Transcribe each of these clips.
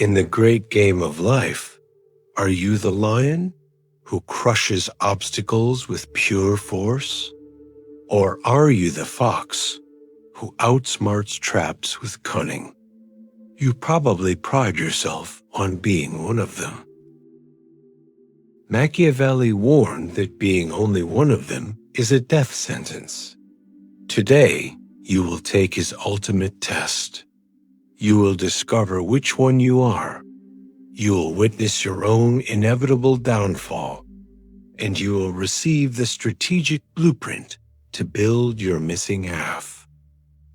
In the great game of life, are you the lion who crushes obstacles with pure force? Or are you the fox who outsmarts traps with cunning? You probably pride yourself on being one of them. Machiavelli warned that being only one of them is a death sentence. Today, you will take his ultimate test. You will discover which one you are. You will witness your own inevitable downfall, and you will receive the strategic blueprint to build your missing half.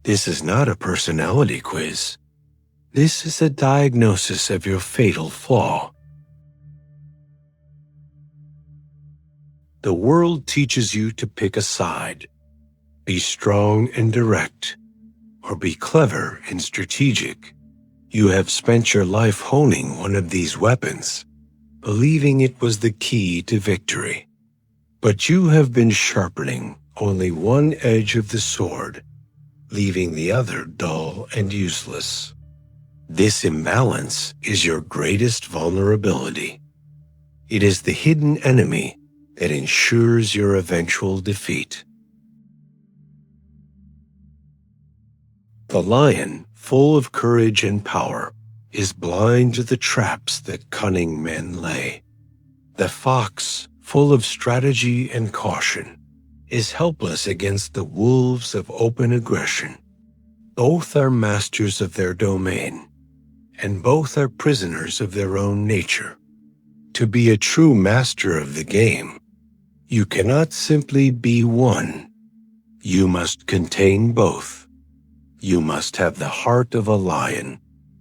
This is not a personality quiz. This is a diagnosis of your fatal flaw. The world teaches you to pick a side. Be strong and direct, or be clever and strategic. You have spent your life honing one of these weapons, believing it was the key to victory. But you have been sharpening only one edge of the sword, leaving the other dull and useless. This imbalance is your greatest vulnerability. It is the hidden enemy that ensures your eventual defeat. The lion, full of courage and power, is blind to the traps that cunning men lay. The fox, full of strategy and caution, is helpless against the wolves of open aggression. Both are masters of their domain, and both are prisoners of their own nature. To be a true master of the game, you cannot simply be one. You must contain both. You must have the heart of a lion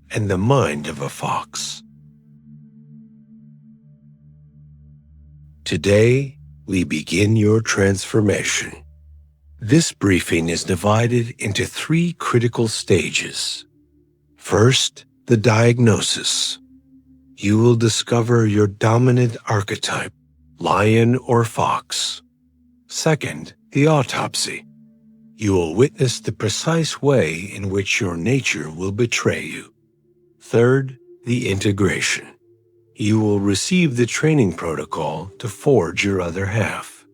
and the mind of a fox. Today, we begin your transformation. This briefing is divided into 3 critical stages. First, the diagnosis. You will discover your dominant archetype, lion or fox. Second, the autopsy. You will witness the precise way in which your nature will betray you. Third, the integration. You will receive the training protocol to forge your other half.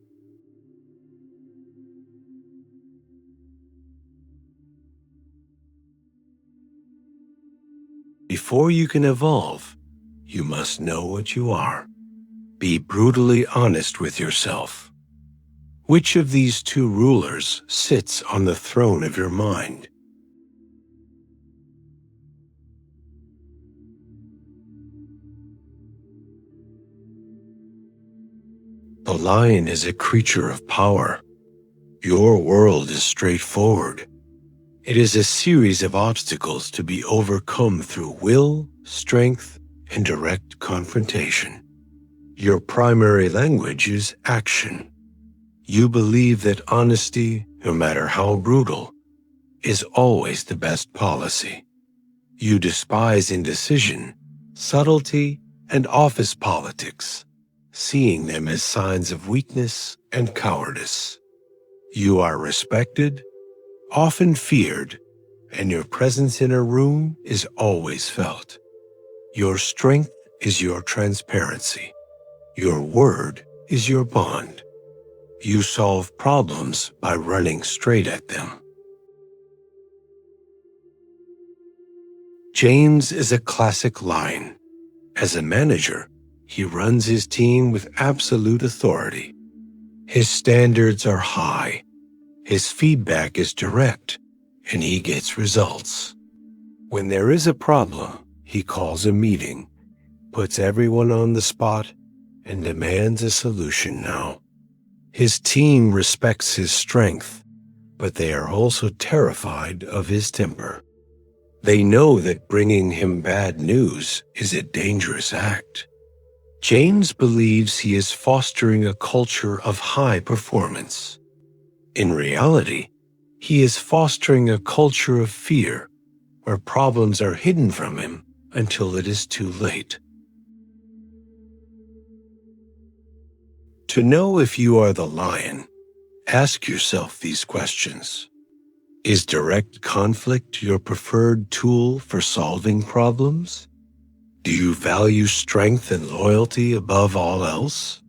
Before you can evolve, you must know what you are. Be brutally honest with yourself. Which of these 2 rulers sits on the throne of your mind? The lion is a creature of power. Your world is straightforward. It is a series of obstacles to be overcome through will, strength, and direct confrontation. Your primary language is action. You believe that honesty, no matter how brutal, is always the best policy. You despise indecision, subtlety, and office politics, seeing them as signs of weakness and cowardice. You are respected, often feared, and your presence in a room is always felt. Your strength is your transparency. Your word is your bond. You solve problems by running straight at them. James is a classic lion. As a manager, he runs his team with absolute authority. His standards are high. His feedback is direct, and he gets results. When there is a problem, he calls a meeting, puts everyone on the spot, and demands a solution now. His team respects his strength, but they are also terrified of his temper. They know that bringing him bad news is a dangerous act. James believes he is fostering a culture of high performance. In reality, he is fostering a culture of fear, where problems are hidden from him until it is too late. To know if you are the lion, ask yourself these questions. Is direct conflict your preferred tool for solving problems? Do you value strength and loyalty above all else?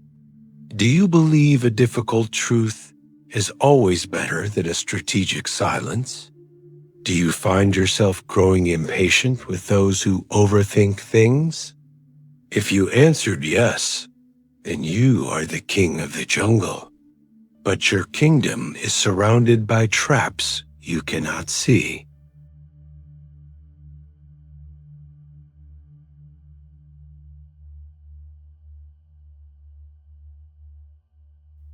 Do you believe a difficult truth is always better than a strategic silence? Do you find yourself growing impatient with those who overthink things? If you answered yes, then you are the king of the jungle. But your kingdom is surrounded by traps you cannot see.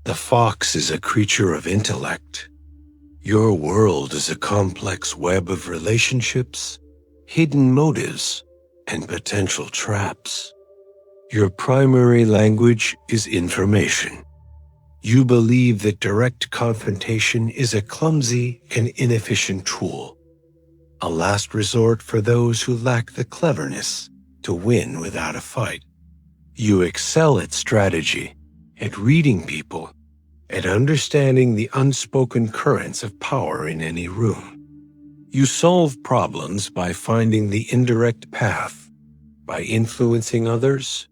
The fox is a creature of intellect. Your world is a complex web of relationships, hidden motives, and potential traps. Your primary language is information. You believe that direct confrontation is a clumsy and inefficient tool, a last resort for those who lack the cleverness to win without a fight. You excel at strategy, at reading people, at understanding the unspoken currents of power in any room. You solve problems by finding the indirect path, by influencing others,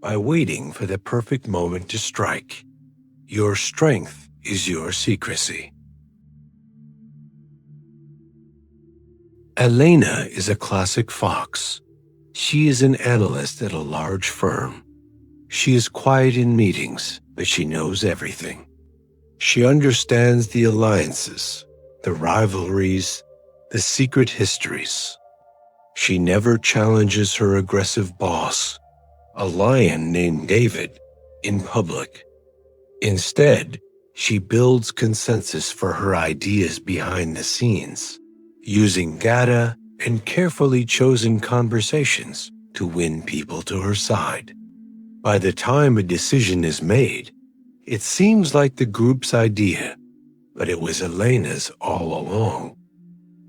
by waiting for the perfect moment to strike. Your strength is your secrecy. Elena is a classic fox. She is an analyst at a large firm. She is quiet in meetings, but she knows everything. She understands the alliances, the rivalries, the secret histories. She never challenges her aggressive boss, a lion named David, in public. Instead, she builds consensus for her ideas behind the scenes, using data and carefully chosen conversations to win people to her side. By the time a decision is made, it seems like the group's idea, but it was Elena's all along.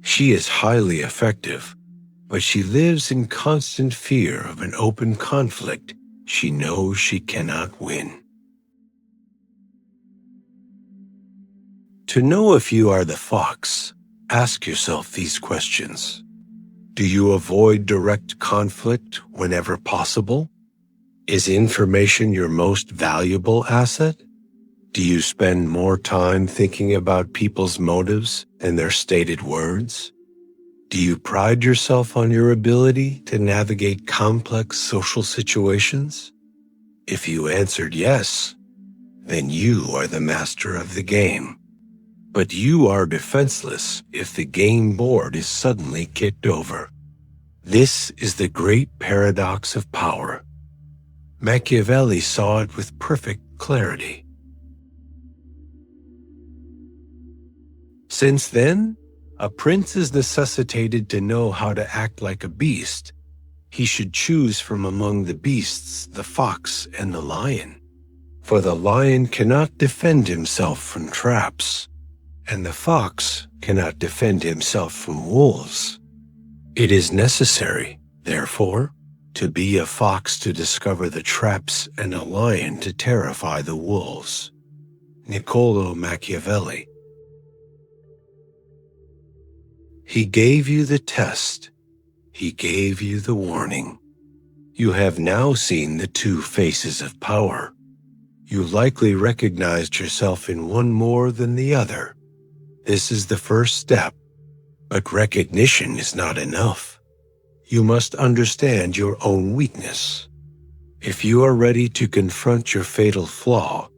She is highly effective, but she lives in constant fear of an open conflict she knows she cannot win. To know if you are the fox, ask yourself these questions. Do you avoid direct conflict whenever possible? Is information your most valuable asset? Do you spend more time thinking about people's motives than their stated words? Do you pride yourself on your ability to navigate complex social situations? If you answered yes, then you are the master of the game. But you are defenseless if the game board is suddenly kicked over. This is the great paradox of power. Machiavelli saw it with perfect clarity. Since then, a prince is necessitated to know how to act like a beast. He should choose from among the beasts the fox and the lion. For the lion cannot defend himself from traps, and the fox cannot defend himself from wolves. It is necessary, therefore, to be a fox to discover the traps and a lion to terrify the wolves. Niccolo Machiavelli. He gave you the test. He gave you the warning. You have now seen the two faces of power. You likely recognized yourself in one more than the other. This is the first step, but recognition is not enough. You must understand your own weakness. If you are ready to confront your fatal flaw,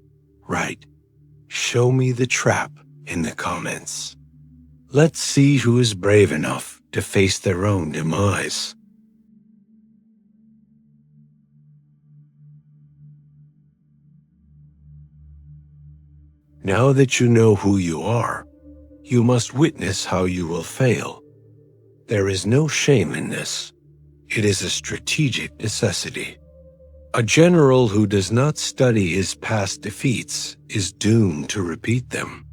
write, "Show me the trap" in the comments. Let's see who is brave enough to face their own demise. Now that you know who you are, you must witness how you will fail. There is no shame in this. It is a strategic necessity. A general who does not study his past defeats is doomed to repeat them.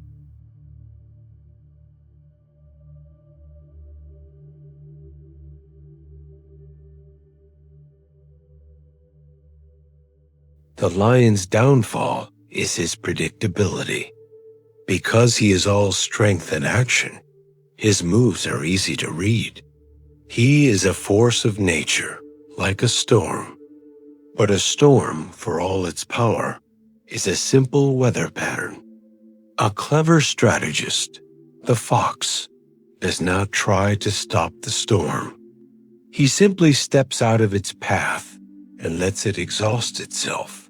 The lion's downfall is his predictability. Because he is all strength and action, his moves are easy to read. He is a force of nature, like a storm. But a storm, for all its power, is a simple weather pattern. A clever strategist, the fox, does not try to stop the storm. He simply steps out of its path and lets it exhaust itself.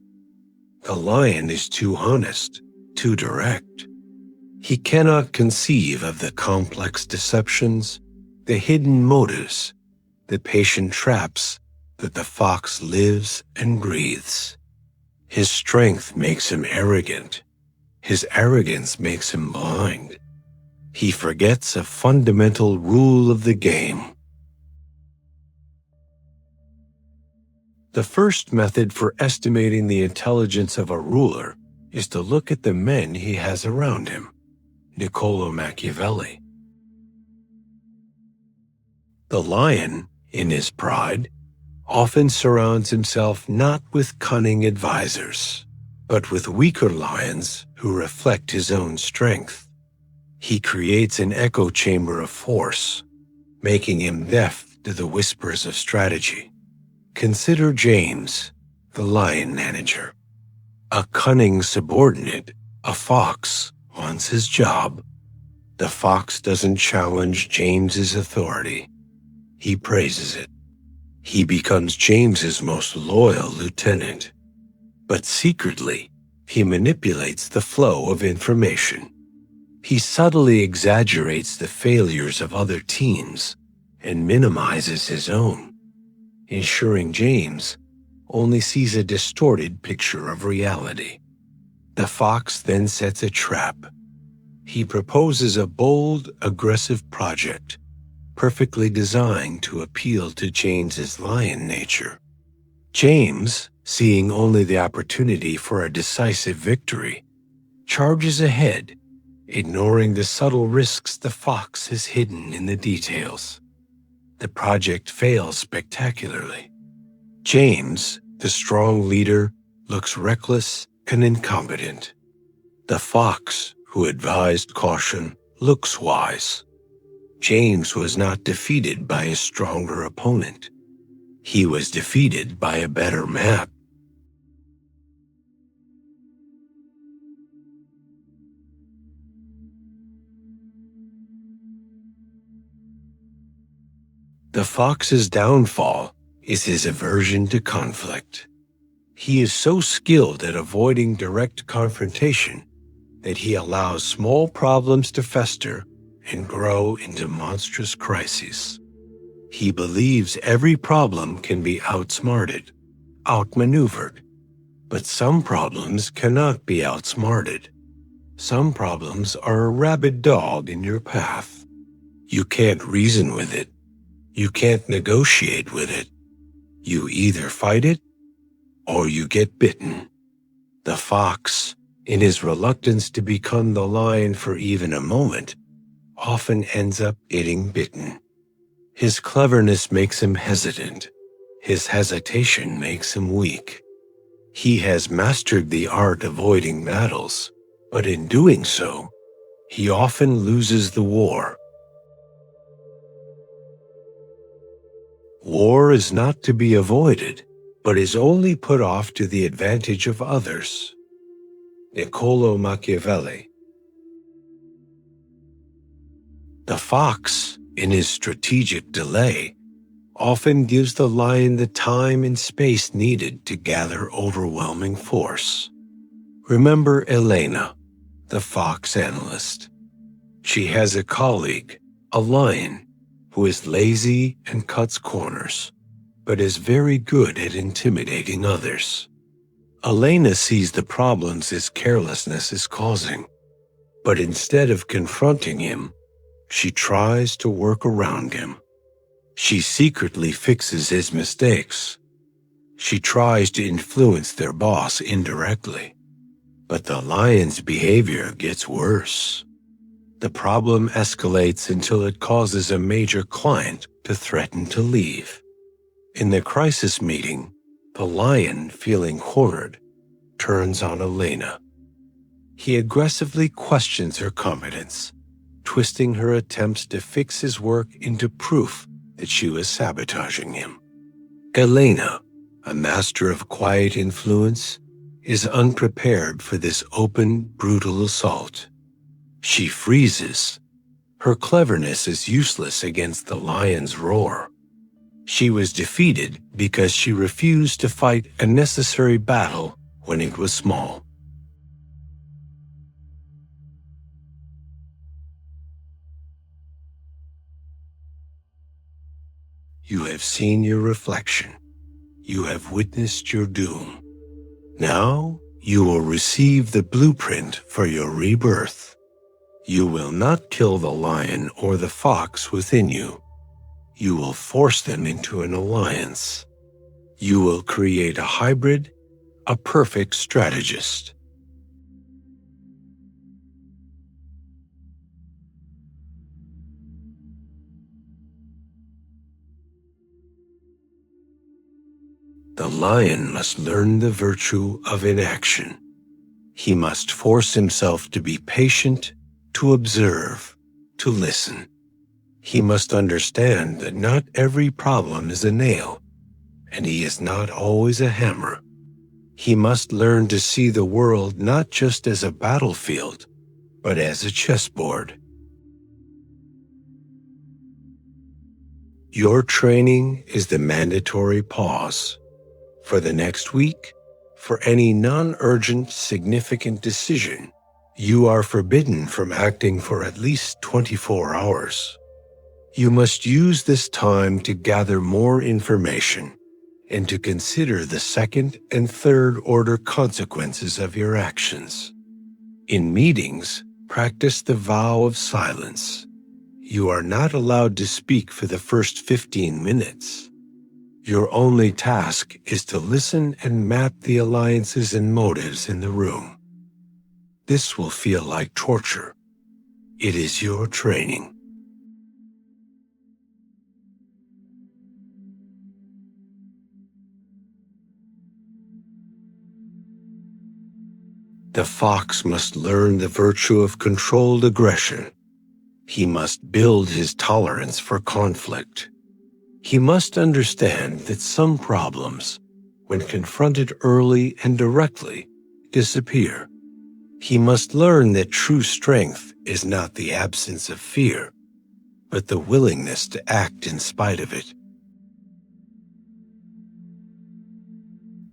The lion is too honest, too direct. He cannot conceive of the complex deceptions, the hidden motives, the patient traps that the fox lives and breathes. His strength makes him arrogant. His arrogance makes him blind. He forgets a fundamental rule of the game. The first method for estimating the intelligence of a ruler is to look at the men he has around him. Niccolò Machiavelli. The lion, in his pride, often surrounds himself not with cunning advisors, but with weaker lions who reflect his own strength. He creates an echo chamber of force, making him deaf to the whispers of strategy. Consider James, the lion manager. A cunning subordinate, a fox, wants his job. The fox doesn't challenge James's authority. He praises it. He becomes James's most loyal lieutenant. But secretly, he manipulates the flow of information. He subtly exaggerates the failures of other teams and minimizes his own, ensuring James only sees a distorted picture of reality. The fox then sets a trap. He proposes a bold, aggressive project, perfectly designed to appeal to James's lion nature. James, seeing only the opportunity for a decisive victory, charges ahead, ignoring the subtle risks the fox has hidden in the details. The project fails spectacularly. James, the strong leader, looks reckless and incompetent. The fox, who advised caution, looks wise. James was not defeated by a stronger opponent. He was defeated by a better map. The fox's downfall is his aversion to conflict. He is so skilled at avoiding direct confrontation that he allows small problems to fester and grow into monstrous crises. He believes every problem can be outsmarted, outmaneuvered. But some problems cannot be outsmarted. Some problems are a rabid dog in your path. You can't reason with it. You can't negotiate with it. You either fight it or you get bitten. The fox, in his reluctance to become the lion for even a moment, often ends up getting bitten. His cleverness makes him hesitant. His hesitation makes him weak. He has mastered the art of avoiding battles, but in doing so, he often loses the war. War is not to be avoided, but is only put off to the advantage of others. Niccolò Machiavelli. The fox, in his strategic delay, often gives the lion the time and space needed to gather overwhelming force. Remember Elena, the fox analyst. She has a colleague, a lion, who is lazy and cuts corners, but is very good at intimidating others. Elena sees the problems his carelessness is causing, but instead of confronting him, she tries to work around him. She secretly fixes his mistakes. She tries to influence their boss indirectly. But the lion's behavior gets worse. The problem escalates until it causes a major client to threaten to leave. In the crisis meeting, the lion, feeling cornered, turns on Elena. He aggressively questions her competence, twisting her attempts to fix his work into proof that she was sabotaging him. Elena, a master of quiet influence, is unprepared for this open, brutal assault. She freezes. Her cleverness is useless against the lion's roar. She was defeated because she refused to fight a necessary battle when it was small. You have seen your reflection. You have witnessed your doom. Now you will receive the blueprint for your rebirth. You will not kill the lion or the fox within you. You will force them into an alliance. You will create a hybrid, a perfect strategist. The lion must learn the virtue of inaction. He must force himself to be patient, to observe, to listen. He must understand that not every problem is a nail, and he is not always a hammer. He must learn to see the world not just as a battlefield, but as a chessboard. Your training is the mandatory pause. For the next week, for any non-urgent, significant decision, you are forbidden from acting for at least 24 hours. You must use this time to gather more information and to consider the second and third order consequences of your actions. In meetings, practice the vow of silence. You are not allowed to speak for the first 15 minutes. Your only task is to listen and map the alliances and motives in the room. This will feel like torture. It is your training. The fox must learn the virtue of controlled aggression. He must build his tolerance for conflict. He must understand that some problems, when confronted early and directly, disappear. He must learn that true strength is not the absence of fear, but the willingness to act in spite of it.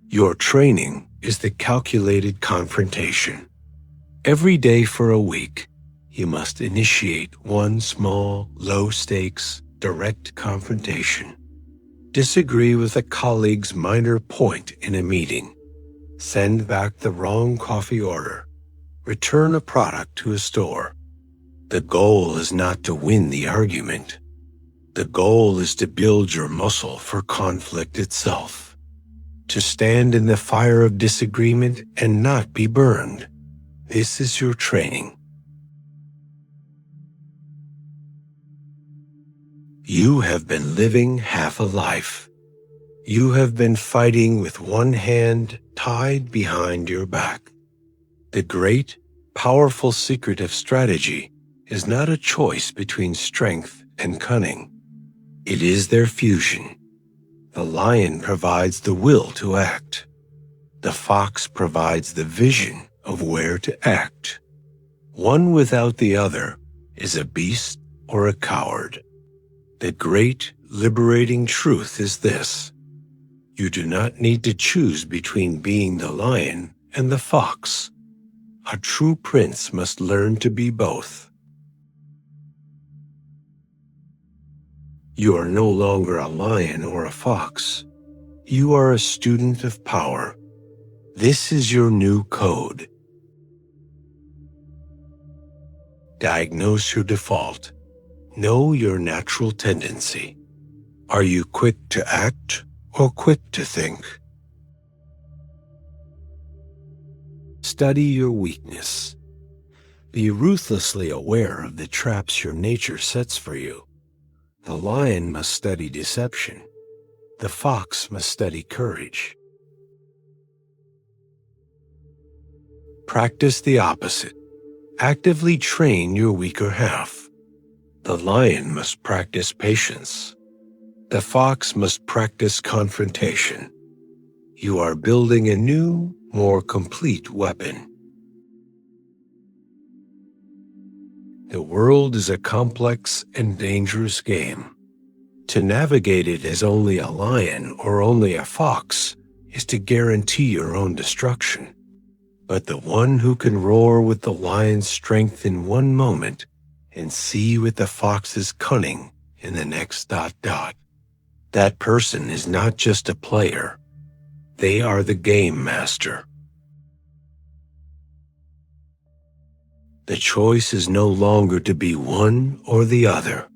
Your training is the calculated confrontation. Every day for a week, you must initiate one small, low-stakes, direct confrontation. Disagree with a colleague's minor point in a meeting. Send back the wrong coffee order. Return a product to a store. The goal is not to win the argument. The goal is to build your muscle for conflict itself. To stand in the fire of disagreement and not be burned. This is your training. You have been living half a life. You have been fighting with one hand tied behind your back. The great, powerful secret of strategy is not a choice between strength and cunning. It is their fusion. The lion provides the will to act. The fox provides the vision of where to act. One without the other is a beast or a coward. The great, liberating truth is this: you do not need to choose between being the lion and the fox. A true prince must learn to be both. You are no longer a lion or a fox. You are a student of power. This is your new code. Diagnose your default. Know your natural tendency. Are you quick to act or quick to think? Study your weakness. Be ruthlessly aware of the traps your nature sets for you. The lion must study deception. The fox must study courage. Practice the opposite. Actively train your weaker half. The lion must practice patience. The fox must practice confrontation. You are building a new, more complete weapon. The world is a complex and dangerous game. To navigate it as only a lion or only a fox is to guarantee your own destruction. But the one who can roar with the lion's strength in one moment and see with the fox's cunning in the next ... That person is not just a player. They are the game master. The choice is no longer to be one or the other.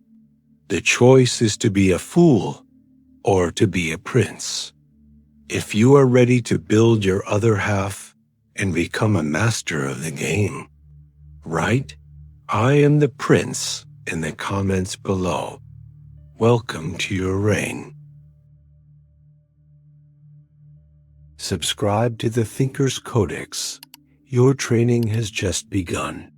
The choice is to be a fool or to be a prince. If you are ready to build your other half and become a master of the game, write, "I am the prince" in the comments below. Welcome to your reign. Subscribe to the Thinker's Codex. Your training has just begun.